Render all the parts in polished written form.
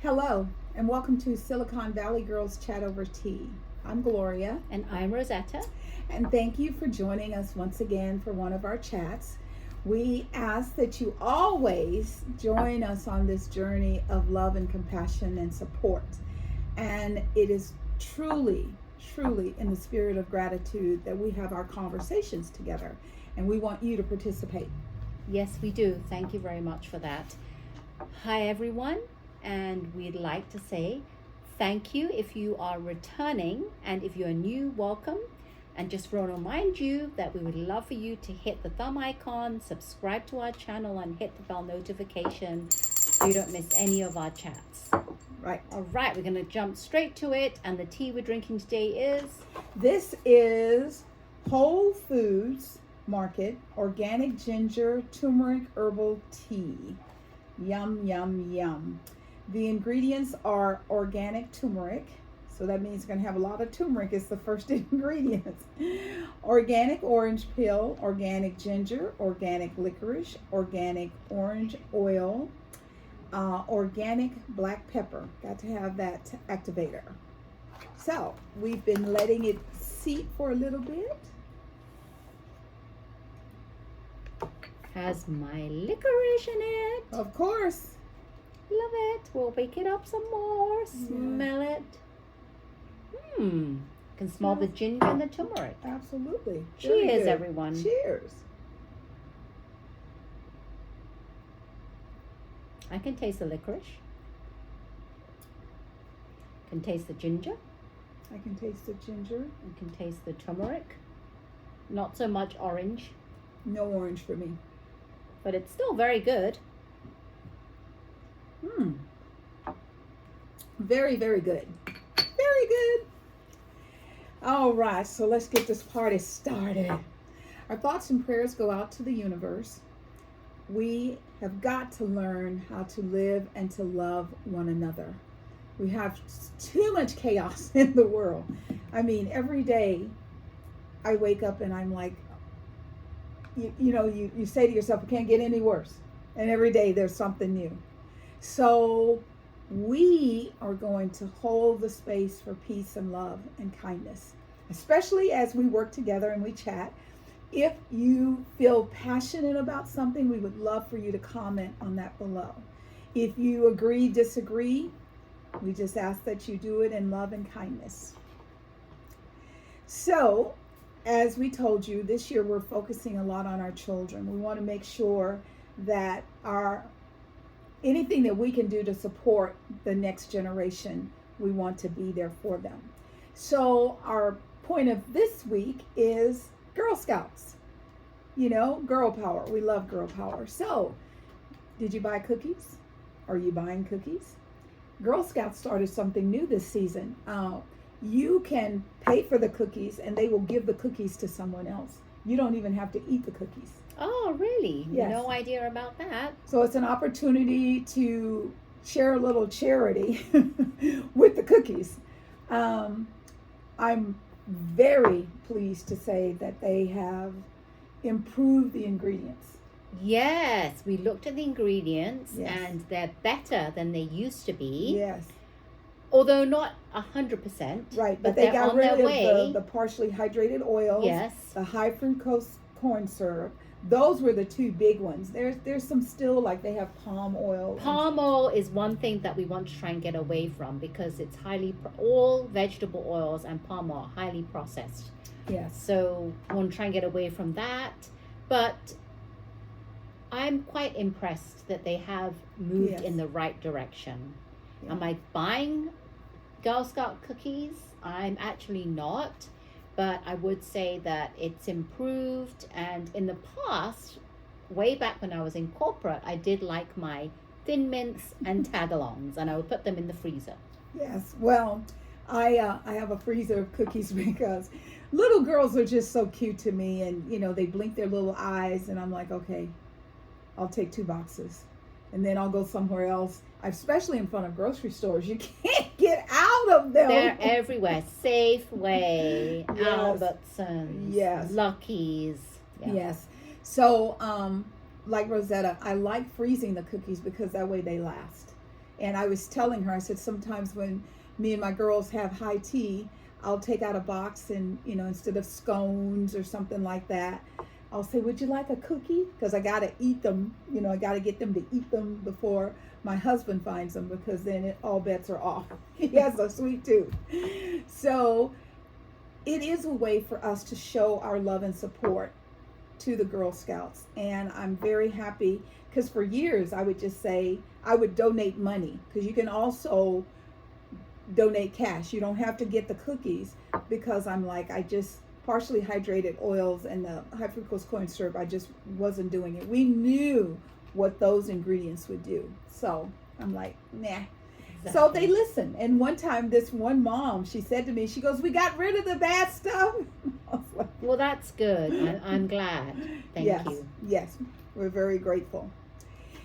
Hello, and welcome to Silicon Valley Girls Chat Over Tea. I'm Gloria, And I'm Rosetta. and thank you for joining us once again for one of our chats. We ask that you always join us on this journey of love and compassion and support. And it is truly, truly in the spirit of gratitude that we have our conversations together, and we want you to participate. Yes, we do. Thank you very much for that. Hi, everyone. And we'd like to say thank you if you are returning. And if you're new, welcome. And just want to remind you that we would love for you to hit the thumb icon, subscribe to our channel, and hit the bell notification so you don't miss any of our chats. Right. All right, we're going to jump straight to it. And the tea we're drinking today is? This is Whole Foods Market Organic Ginger Turmeric Herbal Tea. Yum, yum, yum. The ingredients are organic turmeric. So that means you're going to have a lot of turmeric. It's the first ingredient. Organic orange peel, organic ginger, organic licorice, organic orange oil, organic black pepper. Got to have that activator. So we've been letting it seep for a little bit. Has my licorice in it. Of course. Love it. We'll wake it up some more. Smell it. Can smell the ginger and the turmeric. Absolutely. Cheers, everyone. Cheers. I can taste the licorice. Can taste the ginger. I can taste the ginger. I can taste the turmeric. Not so much orange, No orange for me. but it's still very good. Very, very good. Very good. All right, so let's get this party started. Our thoughts and prayers go out to the universe. We have got to learn how to live and to love one another. We have too much chaos in the world. I mean, every day I wake up and I'm like, you say to yourself, it can't get any worse. And every day there's something new. So we are going to hold the space for peace and love and kindness, especially as we work together and we chat. If you feel passionate about something, we would love for you to comment on that below. If you agree, disagree, we just ask that you do it in love and kindness. So, as we told you, this year we're focusing a lot on our children. We want to make sure that anything that we can do to support the next generation, we want to be there for them. So our point of this week is Girl Scouts. Girl power. We love girl power. So, did you buy cookies? Are you buying cookies? Girl Scouts started something new this season. You can pay for the cookies and they will give the cookies to someone else. You don't even have to eat the cookies. Oh, really? Yes. No idea about that. So it's an opportunity to share a little charity with the cookies. I'm very pleased to say that they have improved the ingredients. Yes, we looked at the ingredients Yes. and they're better than they used to be. Yes. Although not 100%. Right, but they they're got on rid their of way. the partially hydrated oils, Yes. the high fructose corn syrup. Those were the two big ones. There's some still, like they have palm oil. Palm oil is one thing that we want to try and get away from because it's all vegetable oils and palm oil are highly processed. Yes. So we want to try and get away from that. But I'm quite impressed that they have moved Yes. in the right direction. Yeah. Am I buying Girl Scout cookies? I'm actually not. But I would say that it's improved. And in the past, way back when I was in corporate, I did like my Thin Mints and Tagalongs, and I would put them in the freezer. Yes. Well, I have a freezer of cookies because little girls are just so cute to me, and they blink their little eyes, and I'm like, okay, I'll take 2 boxes, and then I'll go somewhere else. Especially in front of grocery stores, you can't get out of them. They're everywhere. Safeway, Yes. Albertsons, Yes. Lucky's. Yeah. Yes. So, like Rosetta, I like freezing the cookies because that way they last. And I was telling her, I said, sometimes when me and my girls have high tea, I'll take out a box and, instead of scones or something like that, I'll say, would you like a cookie? Because I got to eat them. I got to get them to eat them before my husband finds them, because then all bets are off. He has a sweet tooth. So it is a way for us to show our love and support to the Girl Scouts. And I'm very happy, because for years I would just say I would donate money, because you can also donate cash. You don't have to get the cookies, because I'm like, I just partially hydrated oils and the high fructose corn syrup, I just wasn't doing it. We knew what those ingredients would do. So I'm like, nah. Exactly. So they listen. And one time, this one mom, she said to me, she goes, we got rid of the bad stuff. I was like, well, that's good. I'm glad. Thank you. Yes, we're very grateful.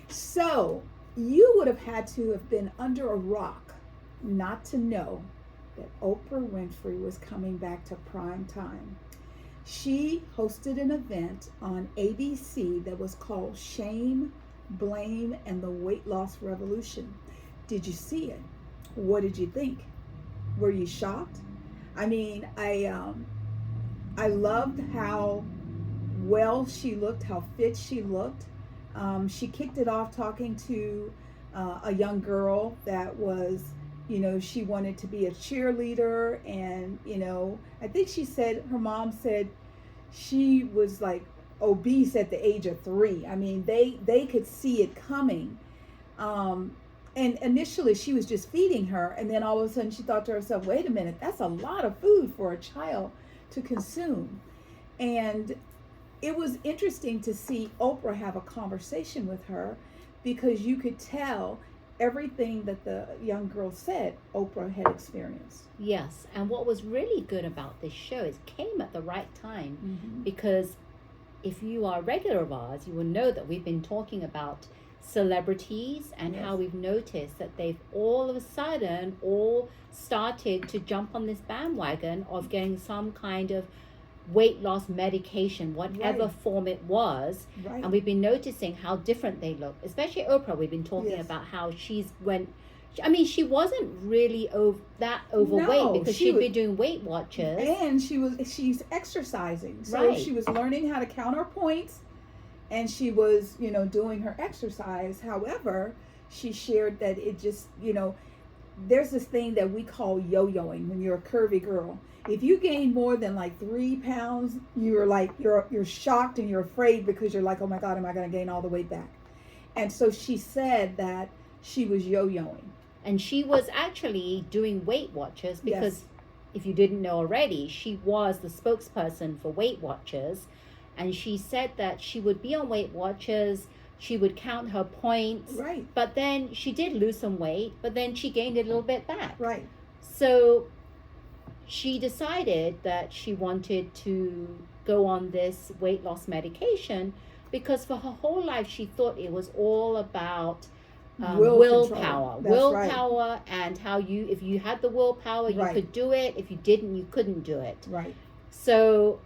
So you would have had to have been under a rock not to know that Oprah Winfrey was coming back to prime time. She hosted an event on ABC that was called Shame, Blame, and the Weight Loss Revolution. Did you see it? What did you think? Were you shocked? I mean, I loved how well she looked, how fit she looked. She kicked it off talking to a young girl that was, she wanted to be a cheerleader. And, I think she said, her mom said she was like obese at the age of 3. I mean, they could see it coming. And initially she was just feeding her. And then all of a sudden she thought to herself, wait a minute, that's a lot of food for a child to consume. And it was interesting to see Oprah have a conversation with her, because you could tell everything that the young girl said Oprah had experienced. Yes, and what was really good about this show is it came at the right time, because if you are a regular of ours, you will know that we've been talking about celebrities and how we've noticed that they've all of a sudden all started to jump on this bandwagon of getting some kind of weight loss medication, whatever form it was. And we've been noticing how different they look, especially Oprah. We've been talking about how she wasn't really that overweight, because she'd been doing Weight Watchers, and she's exercising, so she was learning how to count her points, and she was doing her exercise. However, she shared that it just there's this thing that we call yo-yoing when you're a curvy girl. If you gain more than like 3 pounds, you're shocked and you're afraid, because you're like, oh my God, am I going to gain all the weight back? And so she said that she was yo-yoing. And she was actually doing Weight Watchers, because if you didn't know already, she was the spokesperson for Weight Watchers. And she said that she would be on Weight Watchers, she would count her points. Right. But then she did lose some weight, but then she gained it a little bit back. Right. So she decided that she wanted to go on this weight loss medication, because for her whole life she thought it was all about willpower, and how if you had the willpower, you could do it. If you didn't, you couldn't do it. Right. So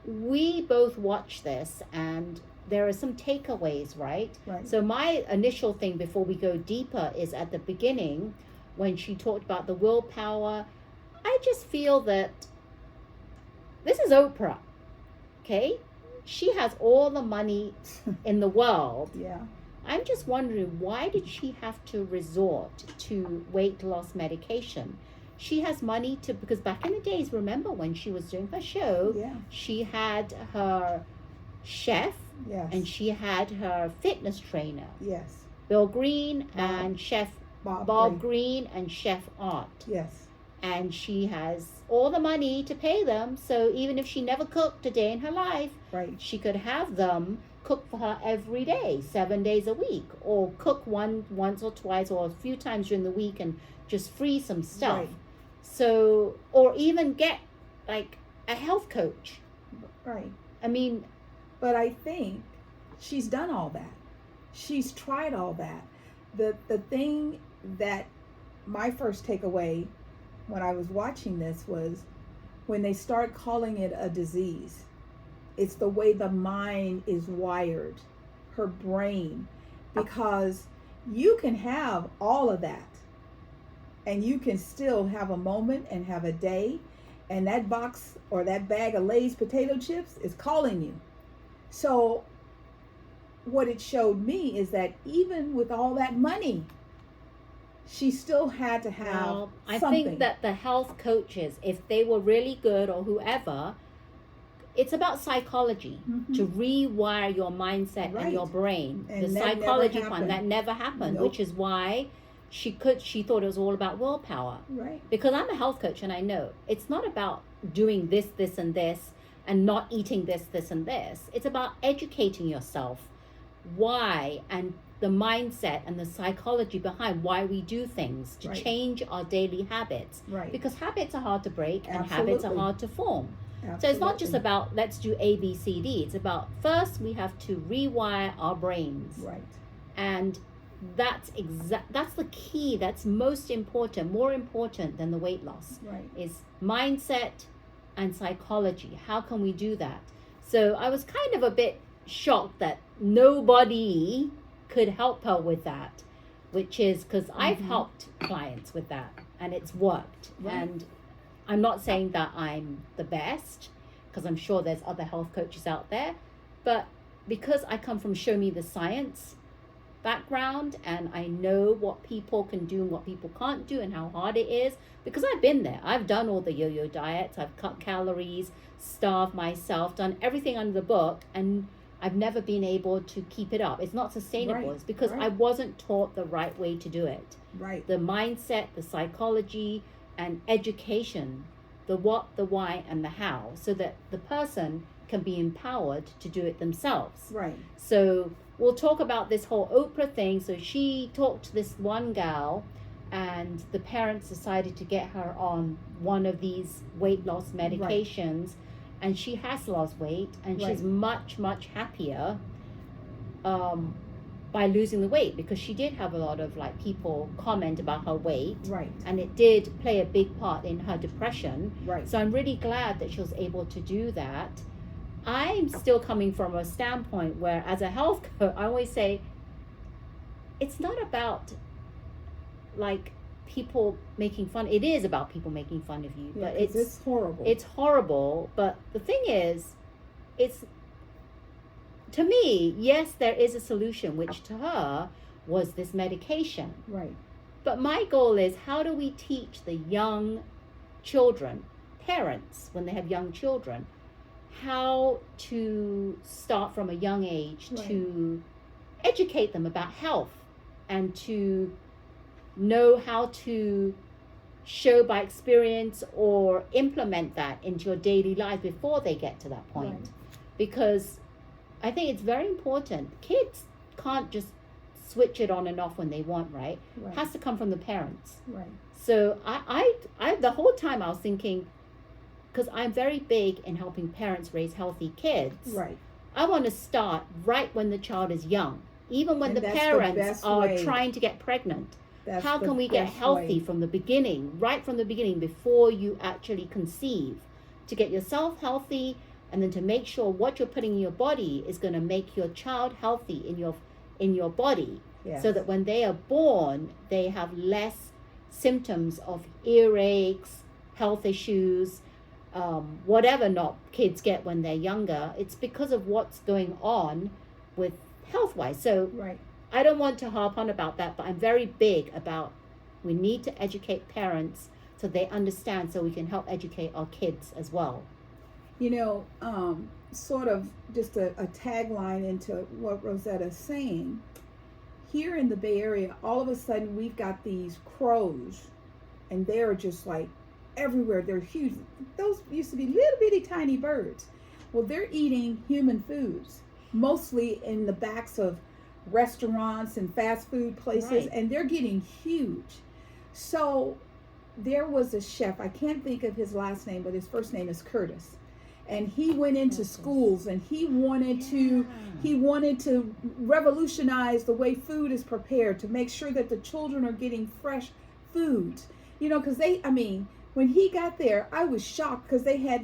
we both watched this, and there are some takeaways, right? So my initial thing before we go deeper is at the beginning, when she talked about the willpower. I just feel that this is Oprah, okay? She has all the money in the world. Yeah. I'm just wondering, why did she have to resort to weight loss medication? She has money because back in the days, remember when she was doing her show, she had her chef, and she had her fitness trainer, Bill Green, and Chef Bob Green, and Chef Art. Yes. And she has all the money to pay them, so even if she never cooked a day in her life, she could have them cook for her every day, 7 days a week, or cook once or twice or a few times during the week and just freeze some stuff. So, or even get like a health coach. I mean, but I think she's done all that. She's tried all that. The thing that my first takeaway when I was watching this was when they start calling it a disease. It's the way the mind is wired, her brain, because You can have all of that, and you can still have a moment and have a day, and that box or that bag of Lay's potato chips is calling you. So what it showed me is that even with all that money, she still had to have Well, I something. think that the health coaches, if they were really good or whoever, it's about psychology to rewire your mindset and your brain. And the that psychology never part that never happened, Nope. which is why she thought it was all about willpower. Right. Because I'm a health coach and I know it's not about doing this, this, and this, and not eating this, this, and this. It's about educating yourself why, and the mindset and the psychology behind why we do things to Right. change our daily habits. Right. Because habits are hard to break and habits are Absolutely. hard to form. Absolutely. So it's not just about let's do A, B, C, D. It's about first we have to rewire our brains. Right. And that's the key. That's most important, more important than the weight loss. Right. Is mindset and psychology. How can we do that? So I was kind of a bit shocked that nobody could help her with that, which is because I've helped clients with that and it's worked. Right. And I'm not saying that I'm the best, because I'm sure there's other health coaches out there, but because I come from show me the science background and I know what people can do and what people can't do and how hard it is, because I've been there. I've done all the yo-yo diets, I've cut calories, starved myself, done everything under the book, and I've never been able to keep it up. It's not sustainable. Right. It's because Right. I wasn't taught the right way to do it. Right. The mindset, the psychology, and education, the what, the why, and the how, so that the person can be empowered to do it themselves. Right. So we'll talk about this whole Oprah thing. So she talked to this one gal, and the parents decided to get her on one of these weight loss medications, and she has lost weight, and she's much, much happier by losing the weight, because she did have a lot of like people comment about her weight, Right. and it did play a big part in her depression. Right. So I'm really glad that she was able to do that. I'm still coming from a standpoint where, as a health coach, I always say it's not about like people making fun. It is about people making fun of you, but it's horrible. It's horrible. But the thing is, it's, to me, yes, there is a solution, which to her was this medication. Right. But my goal is, how do we teach the young children, parents, when they have young children, how to start from a young age to educate them about health and to know how to show by experience or implement that into your daily life before they get to that point. Right. Because I think it's very important. Kids can't just switch it on and off when they want, right? Right. It has to come from the parents. Right. So I the whole time I was thinking, because I'm very big in helping parents raise healthy kids. Right. I want to start right when the child is young, even when And the that's the parents best are way. trying to get pregnant. That's How the can we get best healthy way. from the beginning, right from the beginning, before you actually conceive, to get yourself healthy, and then to make sure what you're putting in your body is going to make your child healthy in your body, Yes. so that when they are born, they have less symptoms of earaches, health issues, whatever not kids get when they're younger. It's because of what's going on with health-wise. So Right. I don't want to harp on about that, but I'm very big about, we need to educate parents so they understand, so we can help educate our kids as well. You know, sort of just a tagline into what Rosetta's saying. Here in the Bay Area, all of a sudden we've got these crows, and they're just like everywhere. They're huge. Those used to be little bitty tiny birds. Well, they're eating human foods, mostly in the backs of restaurants and fast food places, Right. and they're getting huge. So there was a chef, I can't think of his last name, but his first name is Curtis. And he went into schools, and he wanted to revolutionize the way food is prepared, to make sure that the children are getting fresh foods. You know, because when he got there, I was shocked, because they had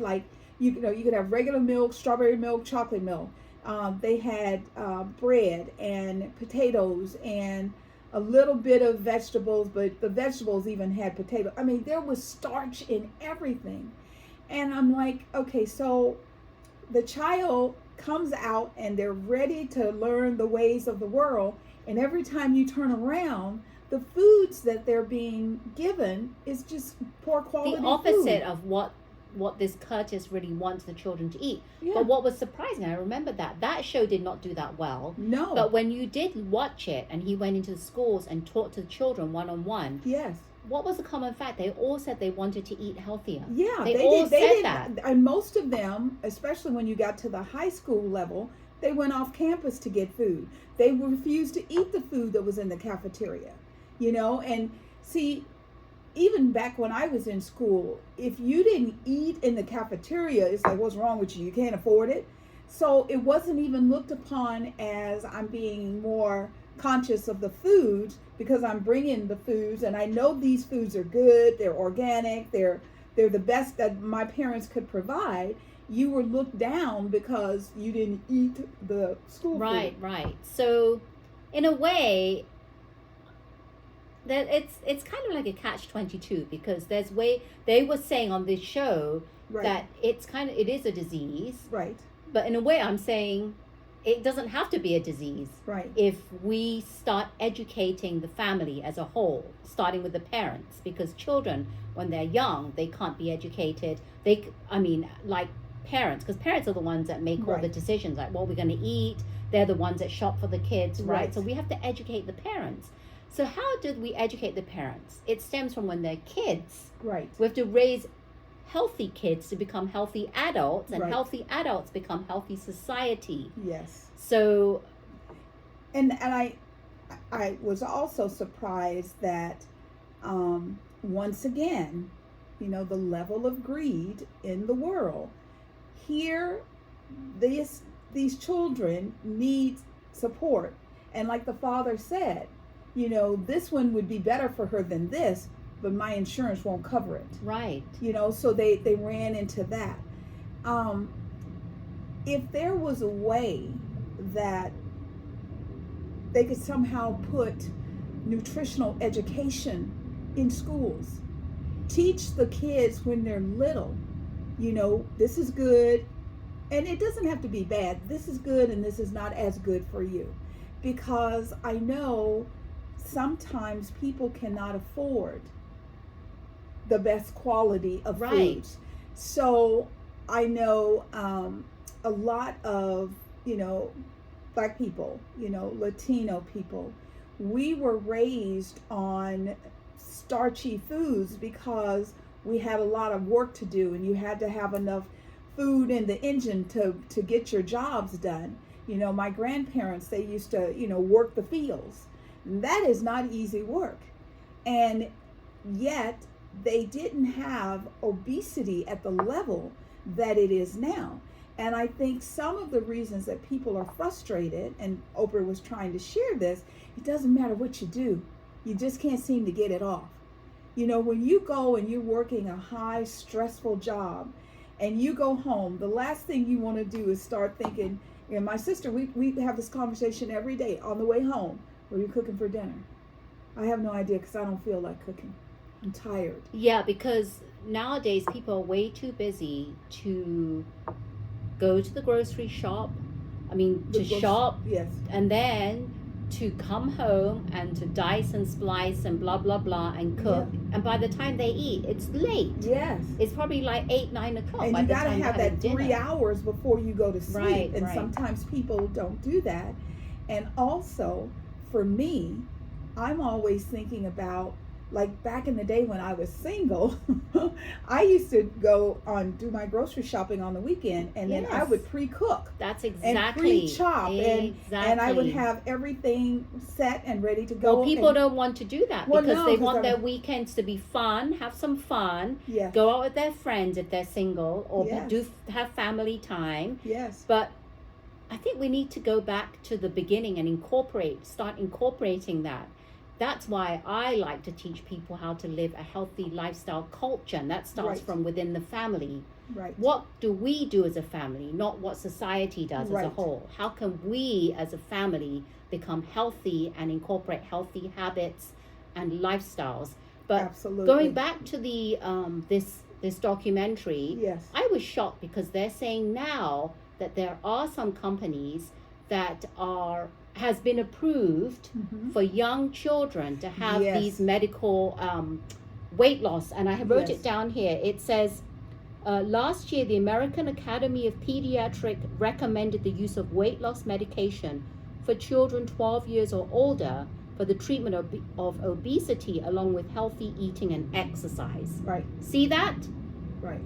you could have regular milk, strawberry milk, chocolate milk. They had bread and potatoes and a little bit of vegetables, but the vegetables even had potato. I mean, there was starch in everything. And I'm like, okay, so the child comes out and they're ready to learn the ways of the world. And every time you turn around, the foods that they're being given is just poor quality. The opposite food. of what this Curtis really wants the children to eat. Yeah. But what was surprising, I remember that show did not do that well. No. But when you did watch it and he went into the schools and taught to the children one-on-one, yes, what was the common fact? They all said they wanted to eat healthier. Yeah, they all said that. And most of them, especially when you got to the high school level, they went off campus to get food. They refused to eat the food that was in the cafeteria, and see, even back when I was in school, if you didn't eat in the cafeteria, it's like, what's wrong with you? You can't afford it. So it wasn't even looked upon as I'm being more conscious of the foods, because I'm bringing the foods and I know these foods are good, they're organic, they're the best that my parents could provide. You were looked down because you didn't eat the school food. Right. So in a way, that it's kind of like a catch-22, because they were saying on this show that it is a disease. Right. But in a way, I'm saying it doesn't have to be a disease. Right. If we start educating the family as a whole, starting with the parents, because children, when they're young, they can't be educated. Like parents, because parents are the ones that make all the decisions, like what we're going to eat. They're the ones that shop for the kids, right? So we have to educate the parents. So how did we educate the parents? It stems from when they're kids. Right. We have to raise healthy kids to become healthy adults, and healthy adults become healthy society. Yes. So, and I was also surprised that once again, the level of greed in the world. Here, these children need support, and like the father said, this one would be better for her than this, but my insurance won't cover it. Right. So they ran into that. If there was a way that they could somehow put nutritional education in schools, teach the kids when they're little, this is good, and it doesn't have to be bad. This is good and this is not as good for you. Because I know sometimes people cannot afford the best quality of foods. So I know a lot of, Black people, Latino people, we were raised on starchy foods because we had a lot of work to do, and you had to have enough food in the engine to get your jobs done. My grandparents, they used to, work the fields. That is not easy work. And yet they didn't have obesity at the level that it is now. And I think some of the reasons that people are frustrated, and Oprah was trying to share this, it doesn't matter what you do. You just can't seem to get it off. When you go and you're working a high, stressful job, and you go home, the last thing you want to do is start thinking, my sister, we have this conversation every day on the way home. What are you cooking for dinner? I have no idea, because I don't feel like cooking. I'm tired. Yeah, because nowadays people are way too busy to go to the grocery shop. Shop. Yes. And then to come home and to dice and splice and blah, blah, blah and cook. Yeah. And by the time they eat, it's late. Yes. It's probably like 8, 9 o'clock. And you got to have that 3 hours before you go to sleep. Right. Sometimes people don't do that. And also, for me, I'm always thinking about, like back in the day when I was single, I used to do my grocery shopping on the weekend, and then I would pre-cook. That's exactly. And pre-chop. And I would have everything set and ready to go. Well, people don't want to do that because they want their weekends to be fun, have some fun, go out with their friends if they're single, or have family time. Yes. But I think we need to go back to the beginning and start incorporating that. that's why I like to teach people how to live a healthy lifestyle culture, and that starts Right. from within the family. Right. What do we do as a family, not what society does as a Right. whole? How can we as a family become healthy and incorporate healthy habits and lifestyles? But Absolutely. going back to the this documentary, Yes. I was shocked because they're saying now that there are some companies that has been approved Mhm. for young children to have Yes. these medical weight loss. And I wrote Yes. it down here. It says, last year, the American Academy of Pediatric recommended the use of weight loss medication for children 12 years or older for the treatment of obesity, along with healthy eating and exercise. Right. See that? Right.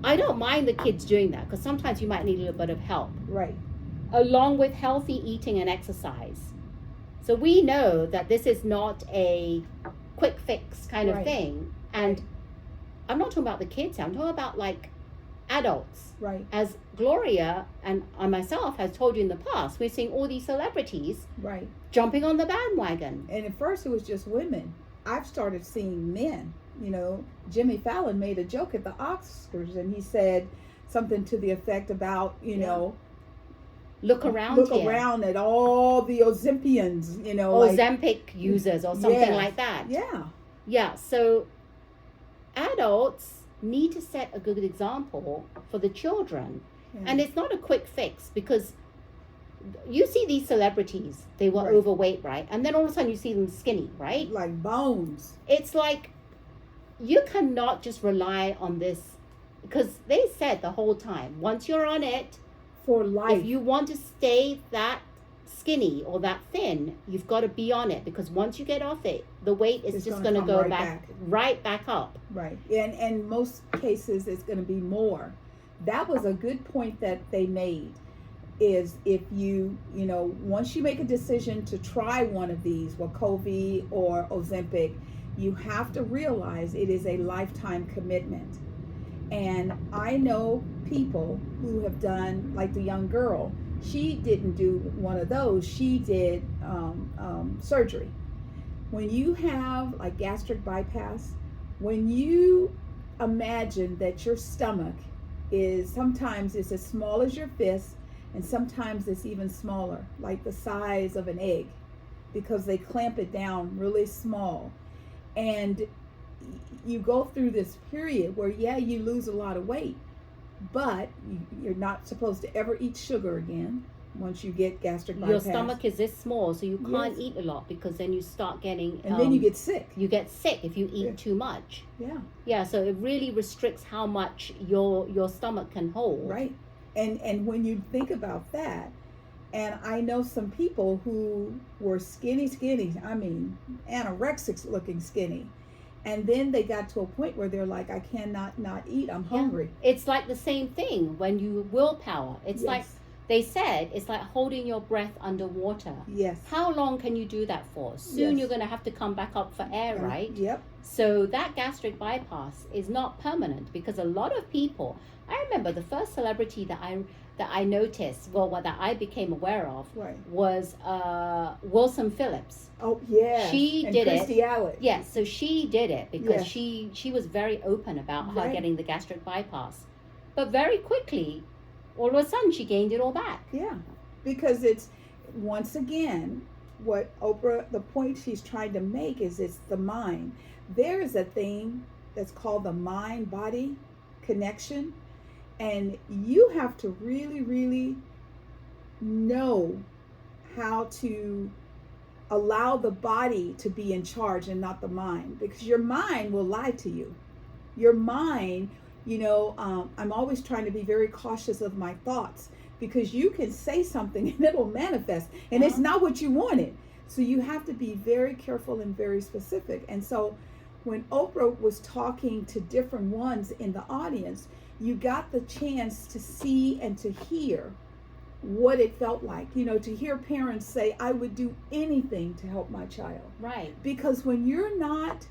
I don't mind the kids doing that because sometimes you might need a little bit of help, Right. along with healthy eating and exercise. So we know that this is not a quick fix kind of Right. thing. And Right. I'm not talking about the kids, I'm talking about like adults. Right. As Gloria and I myself has told you in the past, we're seeing all these celebrities Right. jumping on the bandwagon. And at first it was just women. I've started seeing men. You know, Jimmy Fallon made a joke at the Oscars, and he said something to the effect about, you know, Look around look here. around at all the Ozempians, you know, Ozempic users or something Yes. like that. Yeah. Yeah, so adults need to set a good example for the children. Yeah. And it's not a quick fix because you see these celebrities, they were Right. overweight, right? And then all of a sudden you see them skinny, right? Like bones. It's like you cannot just rely on this because they said the whole time, once you're on it, For life. if you want to stay that skinny or that thin, you've got to be on it because once you get off it, the weight is It's just gonna going to come go right right back up. Right. And most cases it's going to be more. That was a good point that they made, is if you know, once you make a decision to try one of these, Wegovy or Ozempic, you have to realize it is a lifetime commitment. And I know people who have done, like the young girl, she didn't do one of those. She did surgery. When you have like gastric bypass, when you imagine that your stomach is, sometimes it's as small as your fist, and sometimes it's even smaller, like the size of an egg, because they clamp it down really small. And you go through this period where, yeah, you lose a lot of weight, but you're not supposed to ever eat sugar again once you get gastric bypass. Your stomach is this small, so you can't Yes. eat a lot because then you start getting... And then you get sick. You get sick if you eat Yeah. too much. Yeah. Yeah, so it really restricts how much your stomach can hold. Right. And when you think about that, and I know some people who were skinny, I mean, anorexic looking skinny. And then they got to a point where they're like, I cannot not eat. I'm hungry. It's like the same thing when you willpower. It's like Yes. they said, it's like holding your breath underwater. Yes. How long can you do that for? Soon Yes. you're going to have to come back up for air, right? Yep. So that gastric bypass is not permanent because a lot of people, I remember the first celebrity that I noticed, that I became aware of, Right. was Wilson Phillips. Oh, yeah. She and did Christy it. Alley. Yes, so she did it because Yes. she was very open about her Right. getting the gastric bypass. But very quickly, all of a sudden, she gained it all back. Yeah. Because it's, once again, what Oprah, the point she's trying to make is it's the mind. There is a thing that's called the mind-body connection. And you have to really, really know how to allow the body to be in charge and not the mind, because your mind will lie to you. Your mind, I'm always trying to be very cautious of my thoughts, because you can say something and it'll manifest and it's not what you wanted. So you have to be very careful and very specific. And so when Oprah was talking to different ones in the audience, you got the chance to see and to hear what it felt like, to hear parents say, I would do anything to help my child. Right. Because when you're not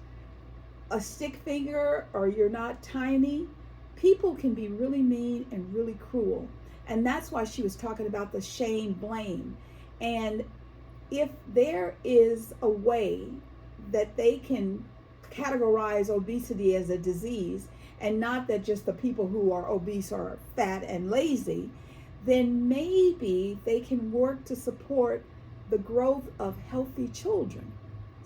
a stick figure or you're not tiny, people can be really mean and really cruel. And that's why she was talking about the shame, blame. And if there is a way that they can categorize obesity as a disease, and not that just the people who are obese are fat and lazy, then maybe they can work to support the growth of healthy children.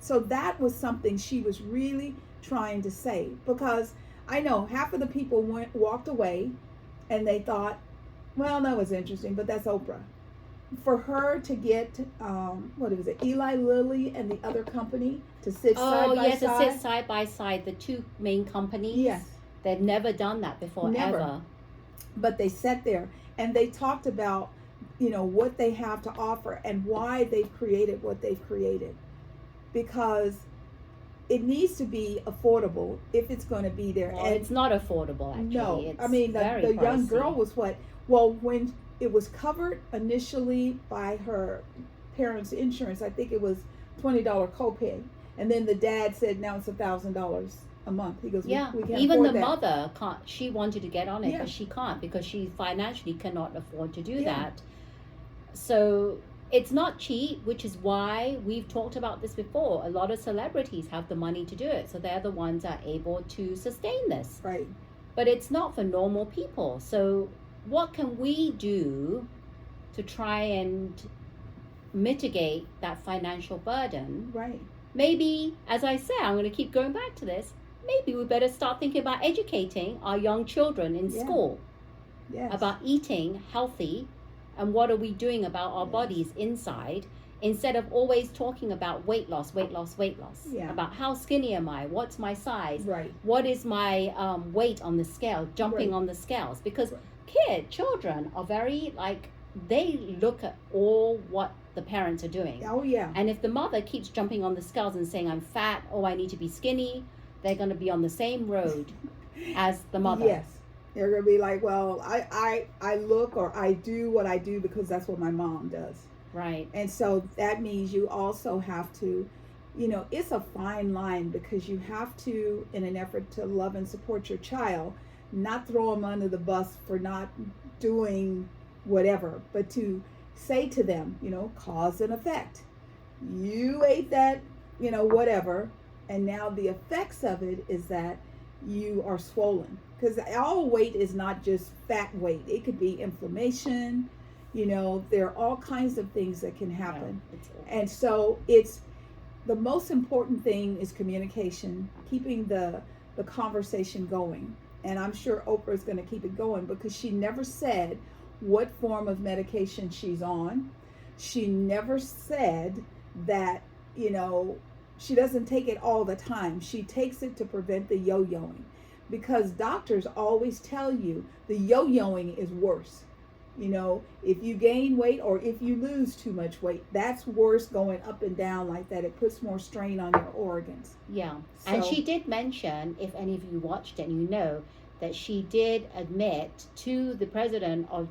So that was something she was really trying to say, because I know half of the people walked away and they thought, well, that was interesting, but that's Oprah. For her to get, what was it, Eli Lilly and the other company to sit side by side. Oh, yes, to sit side by side, the two main companies. Yes. They've never done that before, Never. ever. But they sat there and they talked about, what they have to offer and why they've created what they've created. Because it needs to be affordable if it's going to be there. Well, and it's not affordable, actually. No, it's I mean, the young girl was what? Well, when it was covered initially by her parents' insurance, I think it was $20 copay. And then the dad said, now it's $1,000 a month. He goes, yeah, we can't even afford the that. mother can't. She wanted to get on it, Yeah. but she can't because she financially cannot afford to do Yeah. that. So it's not cheap, which is why we've talked about this before. A lot of celebrities have the money to do it, so they're the ones that are able to sustain this. Right. But it's not for normal people. So what can we do to try and mitigate that financial burden? Right. Maybe, as I said, I'm going to keep going back to this. Maybe we better start thinking about educating our young children in Yeah. school Yes. about eating healthy and what are we doing about our Yes. bodies inside, instead of always talking about weight loss, Yeah. about how skinny am I, what's my size, Right. what is my weight on the scale, jumping Right. on the scales. Because Right. children are very, they look at all what the parents are doing. Oh, yeah. And if the mother keeps jumping on the scales and saying, I'm fat, oh, I need to be skinny, they're going to be on the same road as the mother. Yes. They're going to be like, well, I look or I do what I do because that's what my mom does. Right. And so that means you also have to, it's a fine line, because you have to, in an effort to love and support your child, not throw them under the bus for not doing whatever, but to say to them, cause and effect. You ate that, whatever, and now the effects of it is that you are swollen. Because all weight is not just fat weight. It could be inflammation. There are all kinds of things that can happen. Yeah, it's awful. And so it's the most important thing is communication, keeping the conversation going. And I'm sure Oprah is going to keep it going, because she never said what form of medication she's on. She never said that, she doesn't take it all the time. She takes it to prevent the yo-yoing, because doctors always tell you the yo-yoing is worse. If you gain weight or if you lose too much weight, that's worse, going up and down like that. It puts more strain on your organs. Yeah. And So- she did mention, if any of you watched it, you know that she did admit to the president of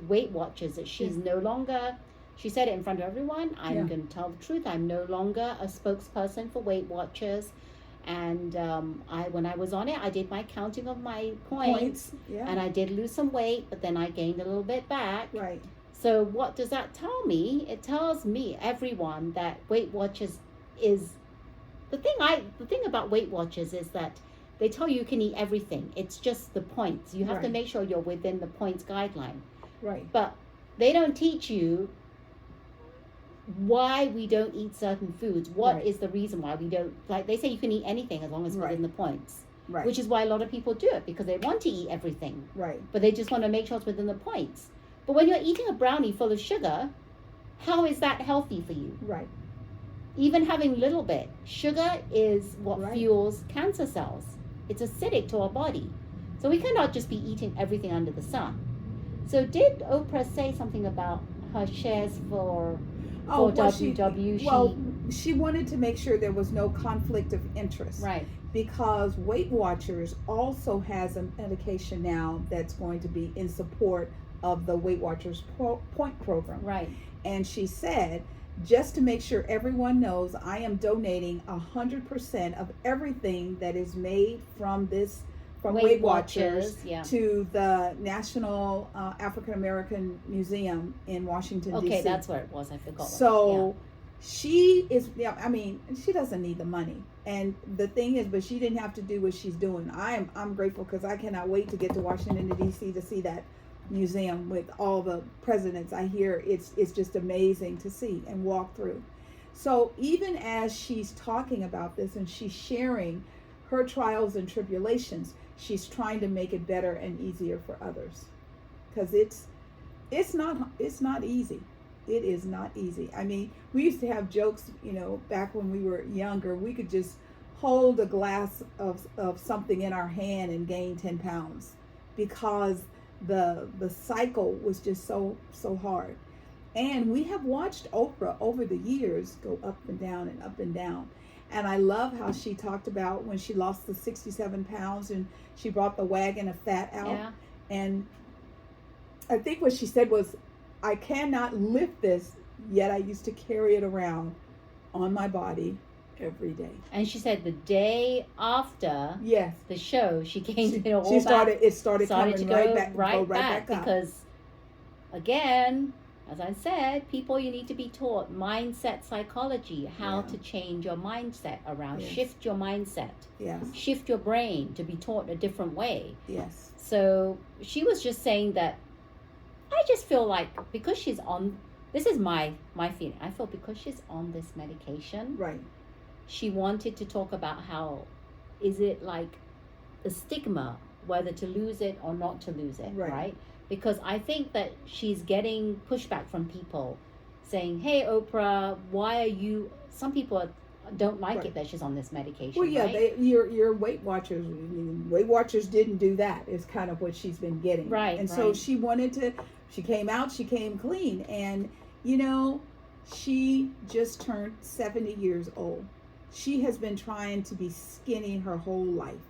Weight Watchers that she's no longer, she said it in front of everyone, I'm Yeah. going to tell the truth, I'm no longer a spokesperson for Weight Watchers. And when I was on it, I did my counting of my points. Yeah. And I did lose some weight, but then I gained a little bit back. Right. So what does that tell me? It tells me, everyone, that Weight Watchers is the thing about Weight Watchers is that they tell you can eat everything. It's just the points. You have to Right. make sure you're within the points guideline. Right. But they don't teach you why we don't eat certain foods. What is Right. the reason why we don't? Like they say, you can eat anything as long as it's Right. within the points. Right. Which is why a lot of people do it, because they want to eat everything, Right. but they just want to make sure it's within the points. But when you're eating a brownie full of sugar, how is that healthy for you? Right. Even having little bit. Sugar is what Right. fuels cancer cells. It's acidic to our body. So we cannot just be eating everything under the sun. So did Oprah say something about her shares for WW? She wanted to make sure there was no conflict of interest. Right. Because Weight Watchers also has a medication now that's going to be in support of the Weight Watchers point program. Right. And she said, just to make sure everyone knows, I am donating 100% of everything that is made from Weight Watchers yeah. to the National African American Museum in Washington, D.C. Okay, that's where it was. I forgot. So she is, yeah, I mean, she doesn't need the money. And the thing is, but she didn't have to do what she's doing. I'm grateful because I cannot wait to get to Washington D.C. to see that museum with all the presidents. I hear it's just amazing to see and walk through. So even as she's talking about this and she's sharing her trials and tribulations, she's trying to make it better and easier for others, because it's not easy. It is not easy. I mean, we used to have jokes, back when we were younger. We could just hold a glass of something in our hand and gain 10 pounds because the cycle was just so hard. And we have watched Oprah over the years go up and down and up and down. And I love how she talked about when she lost the 67 pounds and she brought the wagon of fat out. Yeah. And I think what she said was, I cannot lift this, yet I used to carry it around on my body every day. And she said the day after Yes. the show, she gained it all She started, back. it started coming to right go back, right go back up. because, again, as I said, people, you need to be taught mindset psychology, how to change your mindset around, Yes. shift your mindset, Yes. shift your brain to be taught a different way. Yes. So she was just saying that I just feel like because she's on, this is my feeling, I feel because she's on this medication, Right. she wanted to talk about how is it like the stigma whether to lose it or not to lose it, right? Because I think that she's getting pushback from people saying, hey Oprah, why are you, some people don't like it that she's on this medication. Well, yeah, right? your Weight Watchers, Weight Watchers didn't do that, is kind of what she's been getting. Right. And so she wanted to, she came out, she came clean. And, she just turned 70 years old. She has been trying to be skinny her whole life.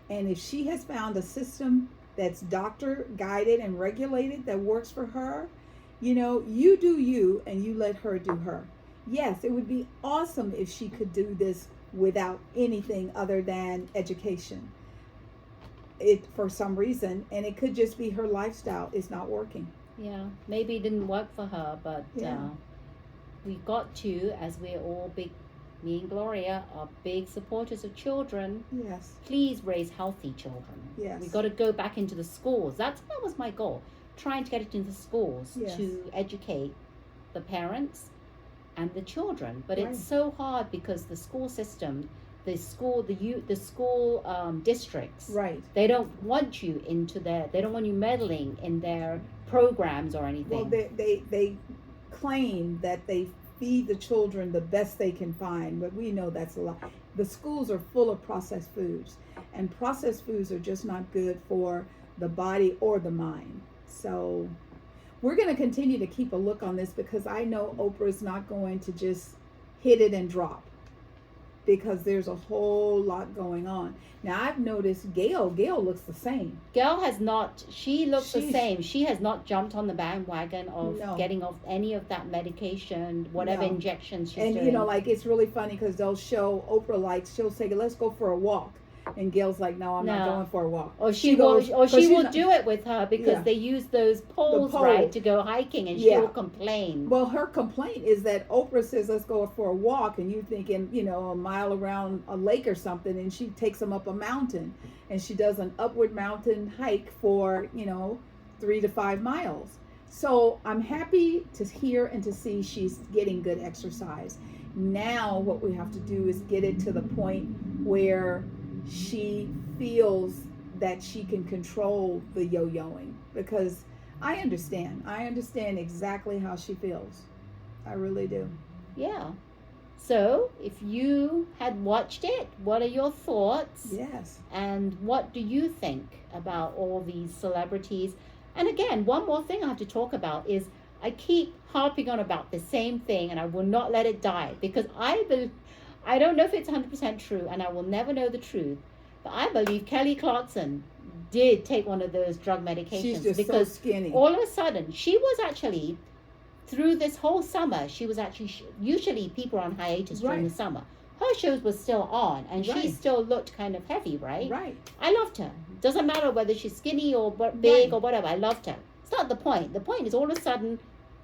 And if she has found a system that's doctor guided and regulated that works for her, you do you and you let her do her. Yes, it would be awesome if she could do this without anything other than education. It, for some reason, and it could just be her lifestyle is not working. Yeah, maybe it didn't work for her, but we got to, as we're all big, me and Gloria are big supporters of children. Yes. Please raise healthy children. Yes. We got to go back into the schools. That was my goal, trying to get it into the schools to educate the parents and the children. But it's so hard because the school system, the school districts, they don't want you they don't want you meddling in their programs or anything. Well, they claim that they feed the children the best they can find, but we know that's a lie. The schools are full of processed foods, and processed foods are just not good for the body or the mind. So we're going to continue to keep a look on this, because I know Oprah's not going to just hit it and drop, because there's a whole lot going on. Now, I've noticed Gail looks the same. Gail has not, she looks the same. She has not jumped on the bandwagon of getting off any of that medication, whatever injections she's doing. And it's really funny because they'll show Oprah, she'll say, let's go for a walk. And Gail's like, no, I'm not going for a walk. Or she will do it with her because they use those poles, right, to go hiking, and she will complain. Well, her complaint is that Oprah says, let's go for a walk, and you're thinking, a mile around a lake or something, and she takes them up a mountain, and she does an upward mountain hike for, 3 to 5 miles. So I'm happy to hear and to see she's getting good exercise. Now what we have to do is get it to the point where she feels that she can control the yo-yoing, because I understand exactly how she feels. I really do. Yeah. So if you had watched it, what are your thoughts? Yes. And what do you think about all these celebrities? And again, one more thing I have to talk about is I keep harping on about the same thing, and I will not let it die, because I don't know if it's 100% true, and I will never know the truth, but I believe Kelly Clarkson did take one of those drug medications. She's just because so skinny. All of a sudden, she was actually, through this whole summer, she was actually, usually people are on hiatus during the summer. Her shows were still on, and she still looked kind of heavy, right? Right. I loved her. Doesn't matter whether she's skinny or big or whatever, I loved her. It's not the point. The point is all of a sudden,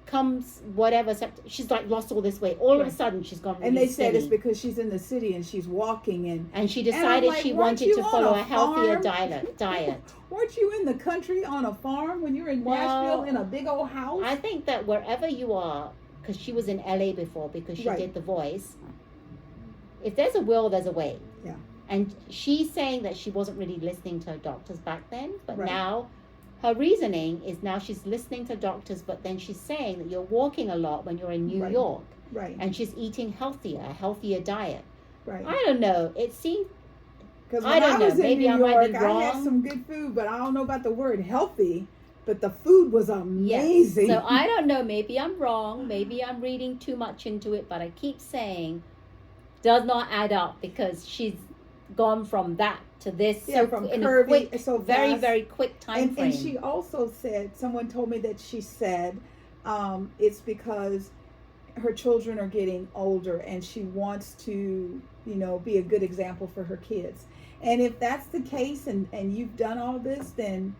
comes whatever, she's like lost all this weight. All of a sudden, she's gone really And they skinny. said it's because she's in the city and she's walking and she decided like, she wanted to follow a healthier farm? diet. Weren't you in the country on a farm when you were in Nashville in a big old house? I think that wherever you are, because she was in LA before because she did The Voice, if there's a will, there's a way. Yeah. And she's saying that she wasn't really listening to her doctors back then, but now her reasoning is now she's listening to doctors, but then she's saying that you're walking a lot when you're in New York. Right. And she's eating a healthier diet. Right. I don't know. It seemed, because I don't know. Maybe I might be wrong. I had some good food, but I don't know about the word healthy. But the food was amazing. Yes. So I don't know. Maybe I'm wrong. Maybe I'm reading too much into it. But I keep saying, does not add up because she's gone from that to this from in curvy, a quick, so very, fast. very quick time frame. And she also said, someone told me that she said it's because her children are getting older and she wants to, be a good example for her kids. And if that's the case and you've done all this, then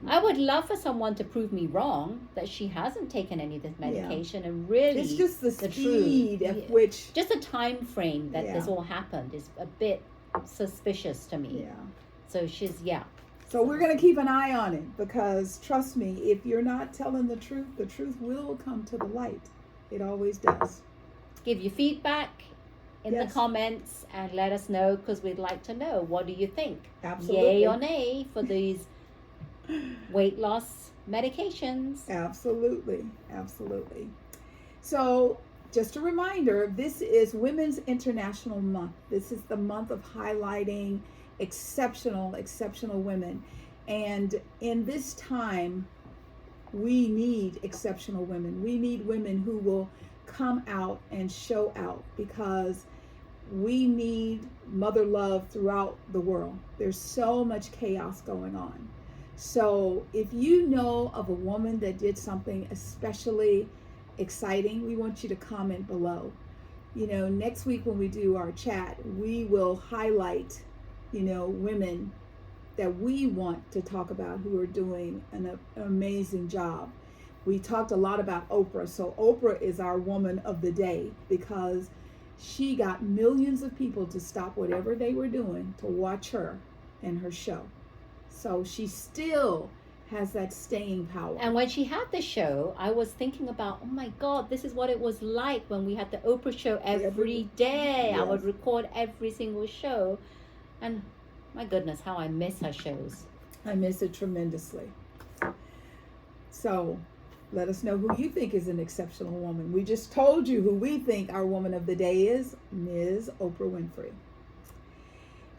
I would love for someone to prove me wrong that she hasn't taken any of this medication and really it's just the speed at which just the time frame that this all happened is a bit suspicious to me. Yeah. So she's So we're going to keep an eye on it because trust me, if you're not telling the truth will come to the light. It always does. Give your feedback in the comments and let us know because we'd like to know, what do you think? Absolutely. Yay or nay for these weight loss medications? Absolutely. So just a reminder, this is Women's International Month. This is the month of highlighting exceptional women. And in this time, we need exceptional women. We need women who will come out and show out because we need mother love throughout the world. There's so much chaos going on. So if you know of a woman that did something especially exciting, we want you to comment below. Next week when we do our chat, we will highlight, women that we want to talk about who are doing an amazing job. We talked a lot about Oprah. So Oprah is our woman of the day because she got millions of people to stop whatever they were doing to watch her and her show. So she still has that staying power. And when she had the show, I was thinking about, oh my God, this is what it was like when we had the Oprah show every day. Yes. I would record every single show. And my goodness, how I miss her shows. I miss it tremendously. So let us know who you think is an exceptional woman. We just told you who we think our woman of the day is, Ms. Oprah Winfrey.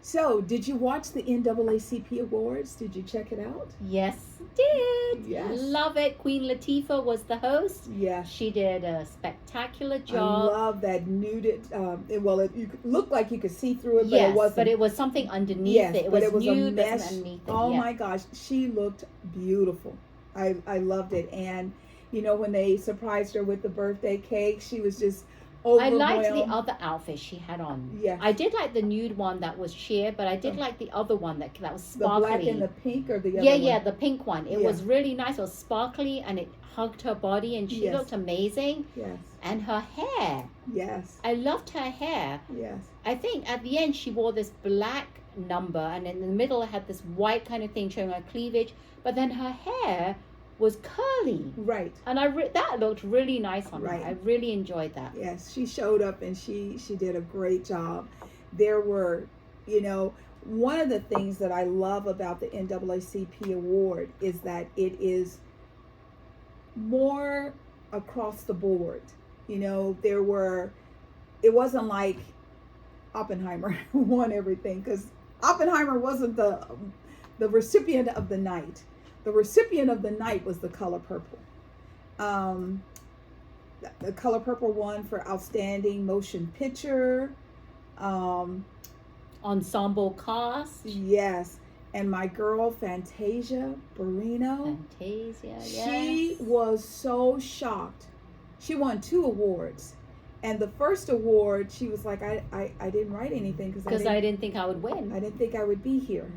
So, did you watch the NAACP Awards? Did you check it out? Yes, did. Yes. Love it. Queen Latifah was the host. Yes. She did a spectacular job. I love that nude. It looked like you could see through it, but it wasn't. But it was something underneath it. It was nude, but underneath it. Oh my gosh, she looked beautiful. I loved it. And, when they surprised her with the birthday cake, she was just overwhelmed. I liked the other outfit she had on. Yes. I did like the nude one that was sheer, but I did like the other one that was sparkly. The black and the pink or the other one? Yeah, the pink one. It was really nice. It was sparkly and it hugged her body and she looked amazing. Yes. And her hair. Yes. I loved her hair. Yes. I think at the end she wore this black number and in the middle it had this white kind of thing showing her cleavage, but then her hair was curly. Right. And that looked really nice on her. I really enjoyed that. Yes, she showed up and she did a great job. There were, one of the things that I love about the NAACP award is that it is more across the board. It wasn't like Oppenheimer won everything because Oppenheimer wasn't the recipient of the night. The recipient of the night was The Color Purple. The Color Purple won for Outstanding Motion Picture. Ensemble cast. Yes. And my girl, Fantasia Barrino. Fantasia, yes. She was so shocked. She won 2 awards. And the first award, she was like, I didn't write anything because I didn't think I would win. I didn't think I would be here.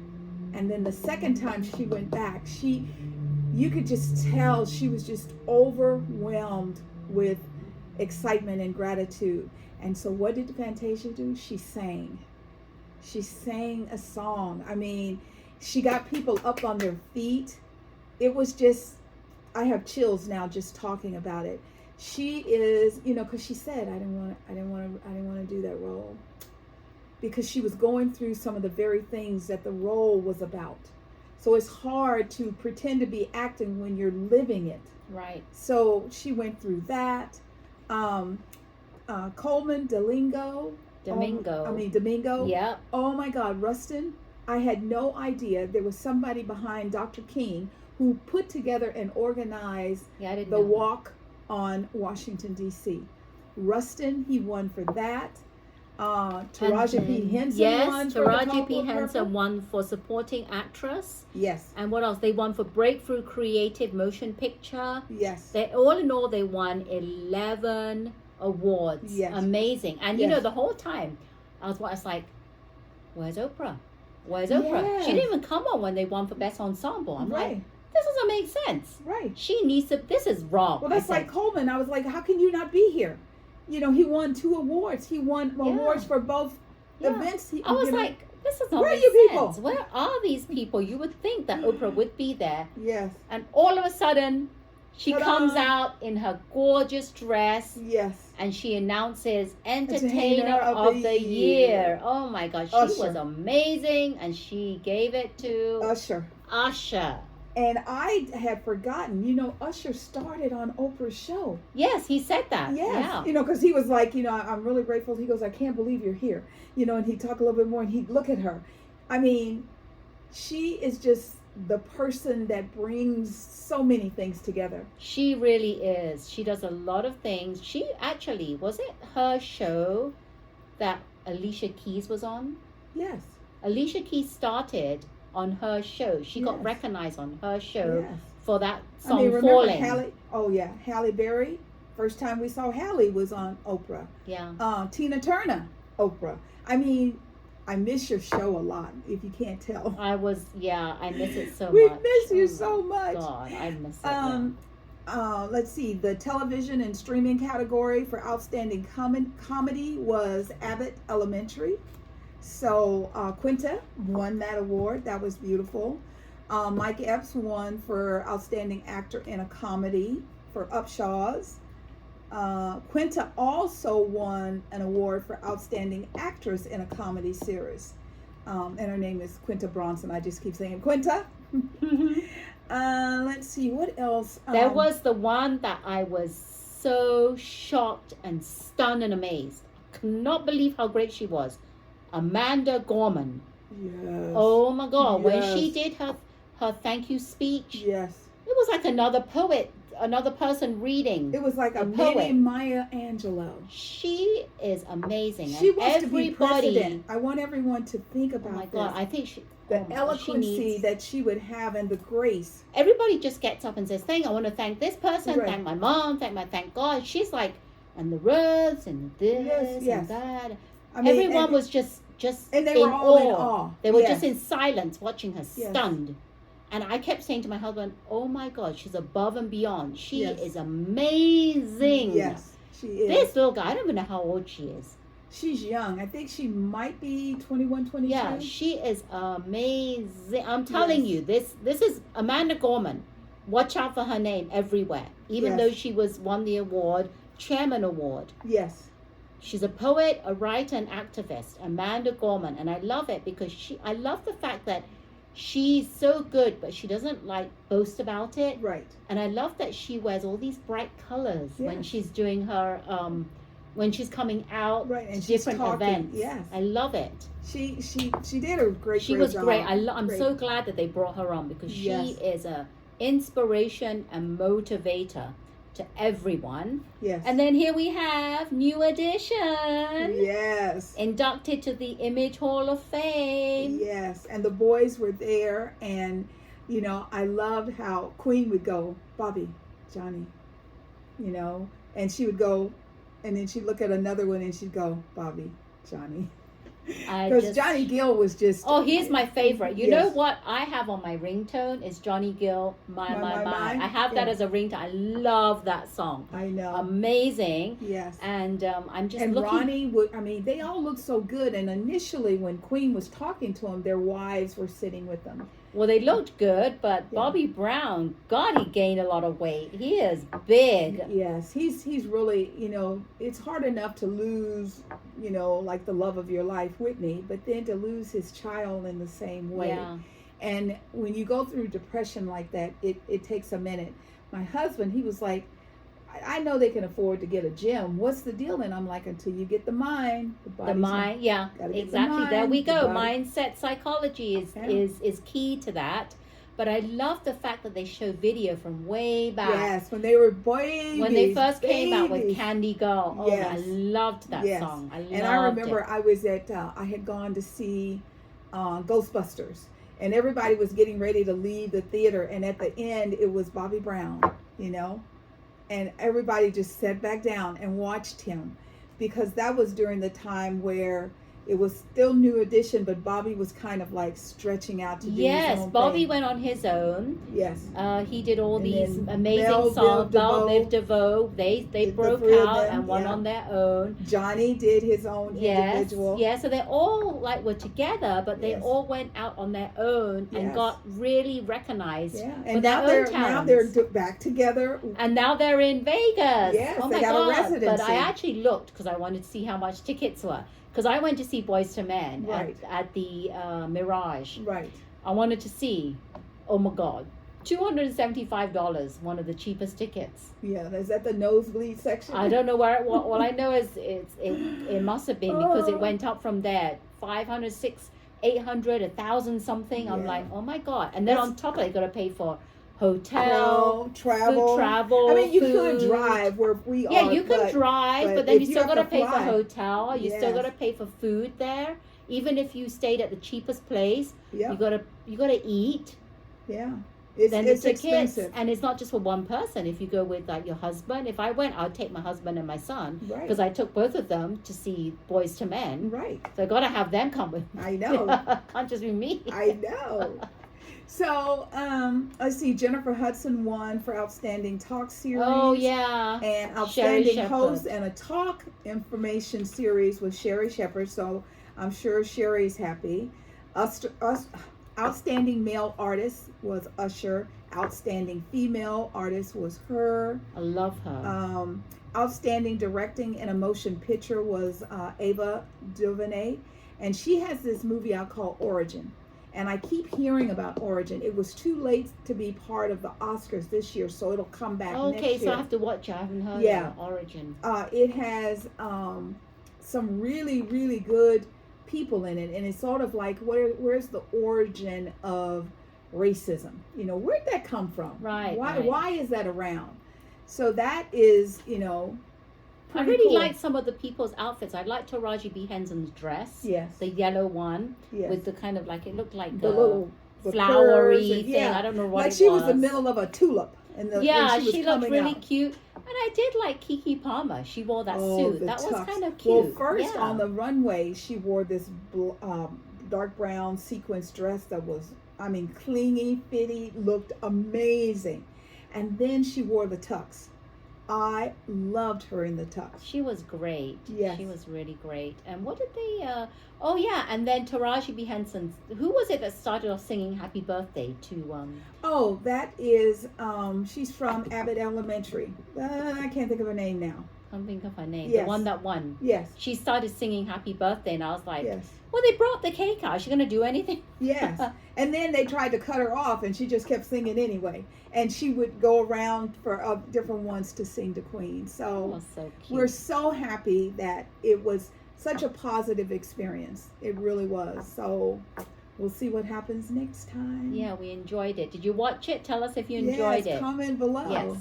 And then the second time she went back, you could just tell she was just overwhelmed with excitement and gratitude. And so what did Fantasia do? She sang. She sang a song. I mean, she got people up on their feet. It was just, I have chills now just talking about it. She is, because she said, I didn't want to do that role, because she was going through some of the very things that the role was about. So it's hard to pretend to be acting when you're living it. Right. So she went through that. Coleman Domingo. Domingo. Yep. Oh my God, Rustin. I had no idea there was somebody behind Dr. King who put together and organized the walk on Washington, D.C. Rustin, he won for that. Taraji P. Henson won for Taraji P. Henson won for supporting actress. Yes. And what else? They won for breakthrough creative motion picture. Yes. They all in all they won 11 awards. Yes. Amazing. And the whole time I was like, where's Oprah? Where's Oprah? Yes. She didn't even come on when they won for best ensemble. I'm right. like, this doesn't make sense. Right. She needs to. This is wrong. Well, that's like Coleman. I was like, how can you not be here? He won 2 awards. He won awards for both events. I was like, this is not where are make you sense. people? Where are these people? You would think that Oprah would be there. Yes. And all of a sudden, she Ta-da. comes out in her gorgeous dress. Yes. And she announces Entertainer of the Year. Oh my gosh, she was amazing. And she gave it to Usher. And I had forgotten, Usher started on Oprah's show. Yes, he said that. Yes. Yeah. Because he was like, I'm really grateful. He goes, I can't believe you're here. And he'd talk a little bit more and he'd look at her. I mean, she is just the person that brings so many things together. She really is. She does a lot of things. She actually, was it her show that Alicia Keys was on? Yes. Alicia Keys started on her show. She got recognized on her show for that song Falling. Halle Berry. First time we saw Halle was on Oprah. Yeah. Tina Turner, Oprah. I mean, I miss your show a lot, if you can't tell. I miss it so much. We miss you so much. God, I miss it. Let's see, the television and streaming category for outstanding comedy was Abbott Elementary. So Quinta won that award. That was beautiful. Mike Epps won for outstanding actor in a comedy for Upshaws. Quinta also won an award for outstanding actress in a comedy series. And her name is Quinta Bronson. I just keep saying Quinta. Let's see, what else? There was the one that I was so shocked and stunned and amazed. I could not believe how great she was. Amanda Gorman. Yes. Oh my God. Yes. When she did her thank you speech. Yes. It was like another poet, another person reading. It was like a mini Maya Angelou. She is amazing. She wants to be president. I want everyone to think about this. Oh my God. I think the eloquency that she would have and the grace. Everybody just gets up and says, I want to thank this person, thank my mom, thank God. She's like, and the rose and this and that. I mean, everyone was just and they were all in awe. They were just in silence watching her, stunned. And I kept saying to my husband, oh my God, she's above and beyond. She is amazing. Yes, she is. This little girl, I don't even know how old she is. She's young. I think she might be 21, 22. Yeah, she is amazing. I'm telling you, this is Amanda Gorman. Watch out for her name everywhere. Even though she won the award, Chairman Award. Yes. She's a poet, a writer, and activist, Amanda Gorman. And I love it because I love the fact that she's so good, but she doesn't boast about it. Right. And I love that she wears all these bright colors when she's doing her, when she's coming out and to different events. Yes. I love it. She did a great She was job. great. I'm so glad that they brought her on because she is a inspiration and motivator to everyone. Yes. And then here we have New Edition. Yes. Inducted to the Image Hall of Fame. Yes. And the boys were there. And, I loved how Queen would go, Bobby, Johnny, and she would go, and then she'd look at another one and she'd go, Bobby, Johnny. Because Johnny Gill was just... Oh, he's my favorite. You know Yes. what I have on my ringtone is Johnny Gill, My. I have that Yeah. as a ringtone. I love that song. I know. Amazing. Yes. And I'm just And looking. Ronnie would, I mean, they all looked so good. And initially, when Queen was talking to them, their wives were sitting with them. Well, they looked good, but Yeah. Bobby Brown, God, he gained a lot of weight. He is big. Yes, he's really, you know, it's hard enough to lose, you know, like the love of your life, Whitney, but then to lose his child in the same way. Yeah. And when you go through depression like that, it takes a minute. My husband, he was like, I know they can afford to get a gym. What's the deal? And I'm like, until you get the mind, the body. The mind, yeah, Gotta get the exactly. There mind, we the go. body. Mindset psychology Yeah. is key to that. But I love the fact that they show video from way back. Yes, when they were babies. When they first came out with babies. Candy Girl. Oh, Yes. I loved that Yes. song. I loved And I remember it. I was at, I had gone to see Ghostbusters, and everybody was getting ready to leave the theater, and at the end it was Bobby Brown, you know, and everybody just sat back down and watched him, because that was during the time where it was still New Edition, but Bobby was kind of like stretching out to do his own Bobby thing. went on his own. Yes. He did all And these then amazing Belle songs. Biv Belle DeVoe. Biv DeVoe. They The broke three of out them, and went yeah. on their own. Johnny did his own Yes, individual. yeah. So they all like were together, but they Yes. all went out on their own and Yes. got really recognized Yeah, for and their now own they're talents. back together. And now they're in Vegas. Yes, oh they my got a God. residency. But I actually looked because I wanted to see how much tickets were. Because I went to see Boys to Men Right. at the Mirage. Right. I wanted to see, oh my God, $275, one of the cheapest tickets. Yeah, is that the nosebleed section? I don't know where it was. All I know is it must have been because it Oh. went up from there 500, 600, 800, 1,000 something. I'm Yeah. like, oh my God. And then That's- on top of it, you got to pay for hotel, travel. food, travel. I mean, you food. could drive where we are. Yeah, you can but drive, but if then you you still have got to to pay for fly. hotel. You still Yes. got to pay for food there. Even if you stayed at the cheapest place, Yeah, you gotta eat. yeah. It's Then the tickets, expensive. and it's not just for one person. If you go with like your husband, if I went, I'd take my husband and my son Right. because I took both of them to see Boys to Men. Right. So I gotta have them come with me. I know. Can't just be me. I know. So, let's see. Jennifer Hudson won for Outstanding Talk Series. Oh yeah. And Sherry Outstanding Shepherd. Host and a Talk Information Series was Sherry Shepherd. So I'm sure Sherry's happy. Outstanding Male Artist was Usher. Outstanding Female Artist was her. I love her. Outstanding Directing in a Motion Picture was Ava DuVernay. And she has this movie out called Origin. And I keep hearing about Origin. It was too late to be part of the Oscars this year, so it'll come back next Okay, year. so I have to watch it. I haven't heard Yeah. of Origin. It has some really, really good people in it. And it's sort of like, where's the origin of racism? You know, where'd that come from? Right, Why, right. why is that around? So that is, you know, I pretty really cool. like some of the people's outfits. I like Taraji B. Henson's dress. Yes. The yellow one Yes. with the kind of like, it looked like the a little the flowery curves and- thing. yeah. I don't know what Like it she was was. the middle of a tulip. And Yeah, when she looked coming really out. cute. And I did like Kiki Palmer. She wore that Oh, suit. the That was tux. kind of cute. Well, first yeah. on the runway, she wore this dark brown sequence dress that was, I mean, clingy, fitty, looked amazing. And then she wore the tux. I loved her in the tux. She was great. Yes. She was really great. And what did they, oh yeah, and then Taraji B. Henson, who was it that started off singing Happy Birthday to, Oh, that is, she's from Abbott Elementary. I can't think of her name now. I can't think of her name, Yes. the one that won. Yes, She started singing Happy Birthday and I was like, yes. well, they brought the cake out. Is she going to do anything? Yes. And then they tried to cut her off and she just kept singing anyway. And she would go around for different ones to sing to Queen. That So was so cute. we're so happy that it was such a positive experience. It really was. So we'll see what happens next time. Yeah, we enjoyed it. Did you watch it? Tell us if you Yes, enjoyed it. comment below. Yes.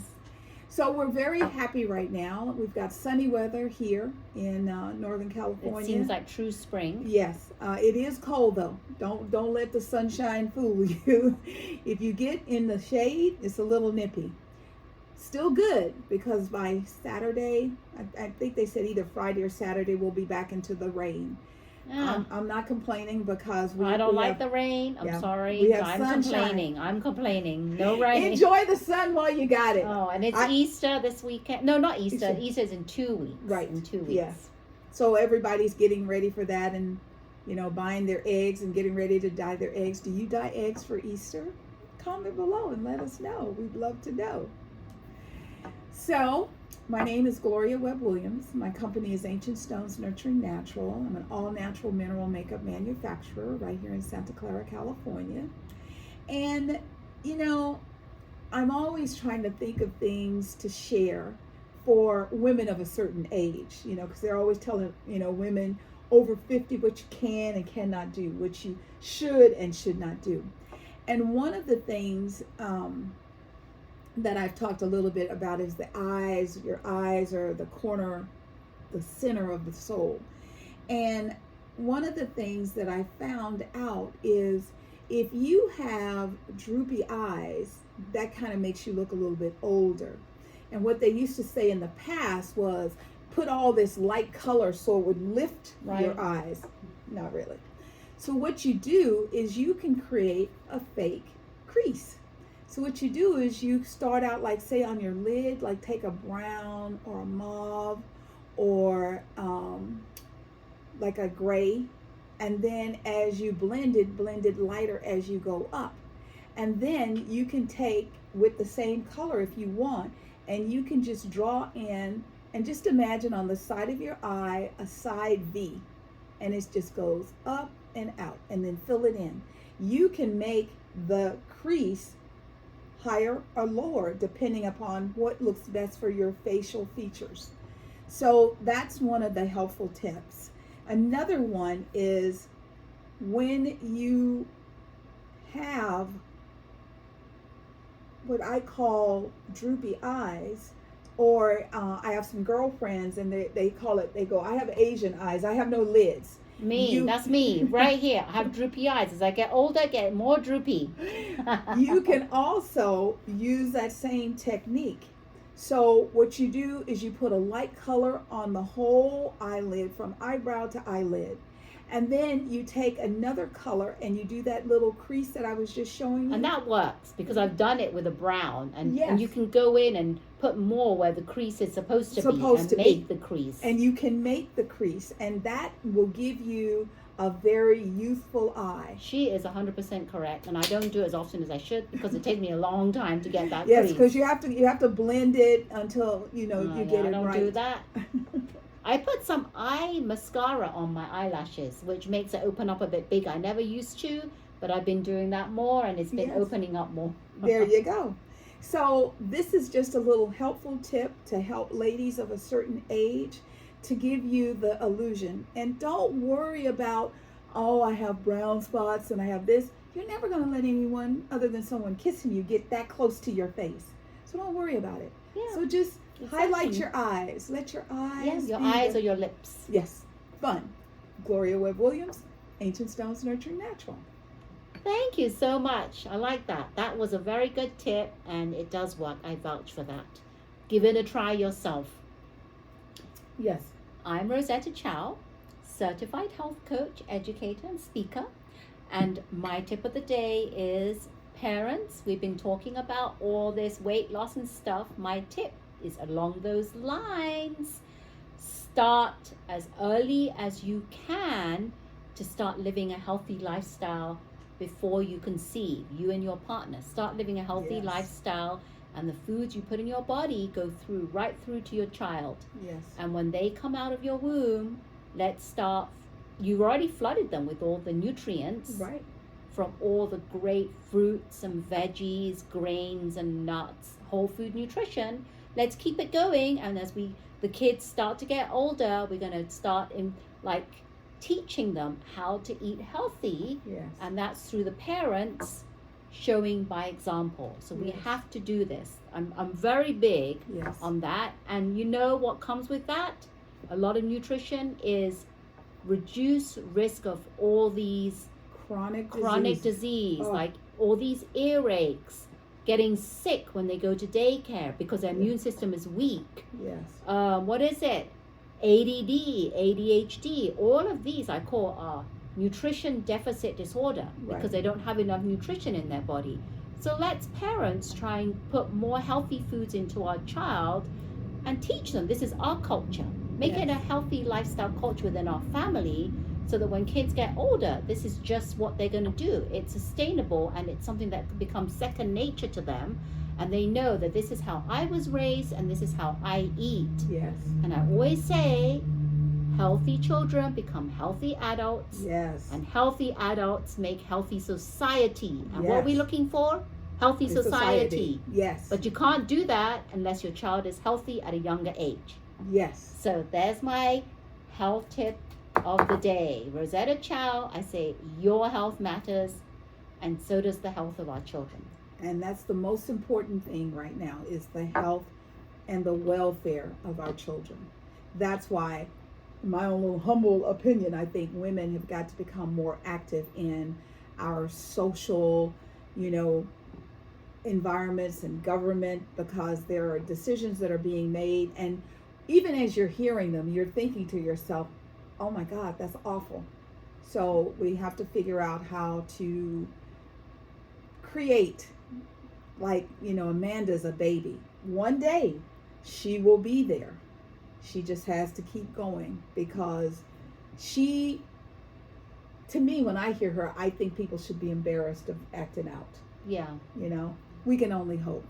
So we're very happy right now. We've got sunny weather here in Northern California. It seems like true spring. Yes, it is cold though. Don't let the sunshine fool you. If you get in the shade, it's a little nippy. Still good because by Saturday, I think they said either Friday or Saturday we'll be back into the rain. Yeah. I'm not complaining because I don't we like have, the rain. I'm yeah, sorry. we have I'm sunshine. complaining. I'm complaining. No rain. Enjoy the sun while you got it. Oh, and it's I- Easter this weekend. No, not Easter. Easter. Easter's in 2 weeks. Right. In 2 weeks. Yeah. So everybody's getting ready for that, and buying their eggs and getting ready to dye their eggs. Do you dye eggs for Easter? Comment below and let us know. We'd love to know. So, my name is Gloria Webb Williams. My company is Ancient Stones Nurturing Natural. I'm an all-natural mineral makeup manufacturer right here in Santa Clara, California. And, I'm always trying to think of things to share for women of a certain age, because they're always telling, women over 50 what you can and cannot do, what you should and should not do. And one of the things that I've talked a little bit about is the eyes. Your eyes are the center of the soul. And one of the things that I found out is if you have droopy eyes, that kind of makes you look a little bit older. And what they used to say in the past was put all this light color so it would lift your eyes. Not really. So what you do is you can create a fake crease. So what you do is you start out, like, say on your lid, like take a brown or a mauve or like a gray, and then as you blend it lighter as you go up. And then you can take with the same color if you want, and you can just draw in and just imagine on the side of your eye a side V, and it just goes up and out, and then fill it in. You can make the crease higher or lower depending upon what looks best for your facial features. So that's one of the helpful tips. Another one is when you have what I call droopy eyes, or I have some girlfriends and they call it, they go, I have Asian eyes, I have no lids. That's me right here. I have droopy eyes. As I get older, I get more droopy. You can also use that same technique. So what you do is you put a light color on the whole eyelid from eyebrow to eyelid. And then you take another color and you do that little crease that I was just showing you. And that works because I've done it with a brown. And yes. you can go in and put more where the crease is supposed to be and make the crease. And you can make the crease, and that will give you a very youthful eye. She is 100% correct, and I don't do it as often as I should because it takes me a long time to get that yes, crease. because you have to blend it until you get it right. I don't do that. I put some eye mascara on my eyelashes, which makes it open up a bit bigger. I never used to, but I've been doing that more, and it's been opening up more. There you go. So this is just a little helpful tip to help ladies of a certain age, to give you the illusion. And don't worry about, oh, I have brown spots and I have this. You're never going to let anyone other than someone kissing you get that close to your face. So don't worry about it. Yeah. So just highlight your eyes. Let your eyes. Yes, your eyes or your lips. Yes. Fun. Gloria Webb Williams, Ancient Stones Nurturing Natural. Thank you so much. I like that. That was a very good tip, and it does work. I vouch for that. Give it a try yourself. Yes. I'm Rosetta Chow, certified health coach, educator, and speaker. And my tip of the day is, parents, we've been talking about all this weight loss and stuff. My tip is along those lines. Start as early as you can to start living a healthy lifestyle before you conceive, you and your partner. Start living a healthy lifestyle, and the foods you put in your body go right through to your child. Yes. And when they come out of your womb, let's start. You already flooded them with all the nutrients from all the great fruits and veggies, grains and nuts, whole food nutrition. Let's keep it going. And as the kids start to get older, we're going to start teaching them how to eat healthy. Yes. And that's through the parents showing by example. So we have to do this. I'm very big on that. And you know what comes with that? A lot of nutrition is reduce risk of all these chronic disease, like all these earaches, getting sick when they go to daycare because their immune system is weak. Yes. What is it? ADD, ADHD, all of these I call nutrition deficit disorder because Right. they don't have enough nutrition in their body. So let's parents try and put more healthy foods into our child and teach them. This is our culture. Make it a Yes. healthy lifestyle culture within our family so that when kids get older, this is just what they're going to do. It's sustainable and it's something that becomes second nature to them. And they know that this is how I was raised and this is how I eat. Yes. And I always say, healthy children become healthy adults. Yes. And healthy adults make healthy society. And what are we Yes. looking for? Healthy The society. Yes. But you can't do that unless your child is healthy at a younger age. Yes. So there's my health tip of the day. Rosetta Chow, I say your health matters, and so does the health of our children. And that's the most important thing right now is the health and the welfare of our children. That's why, in my own little humble opinion, I think women have got to become more active in our social, environments and government, because there are decisions that are being made, and even as you're hearing them, you're thinking to yourself, oh my God, that's awful. So we have to figure out how to create, like, Amanda's a baby. One day she will be there. She just has to keep going, because to me, when I hear her, I think people should be embarrassed of acting out. Yeah. We can only hope.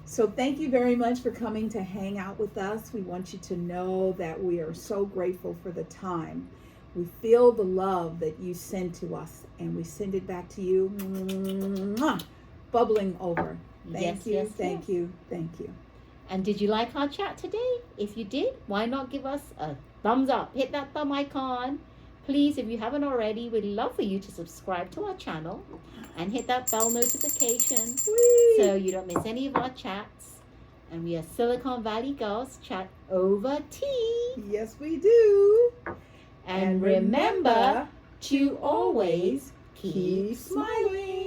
So thank you very much for coming to hang out with us. We want you to know that we are so grateful for the time. We feel the love that you send to us, and we send it back to you. Mwah! Bubbling over. Thank you. Thank you. And did you like our chat today? If you did, why not give us a thumbs up? Hit that thumb icon. Please, if you haven't already, we'd love for you to subscribe to our channel and hit that bell notification so you don't miss any of our chats. And we are Silicon Valley Girls Chat over tea. Yes, we do. And remember to always keep smiling.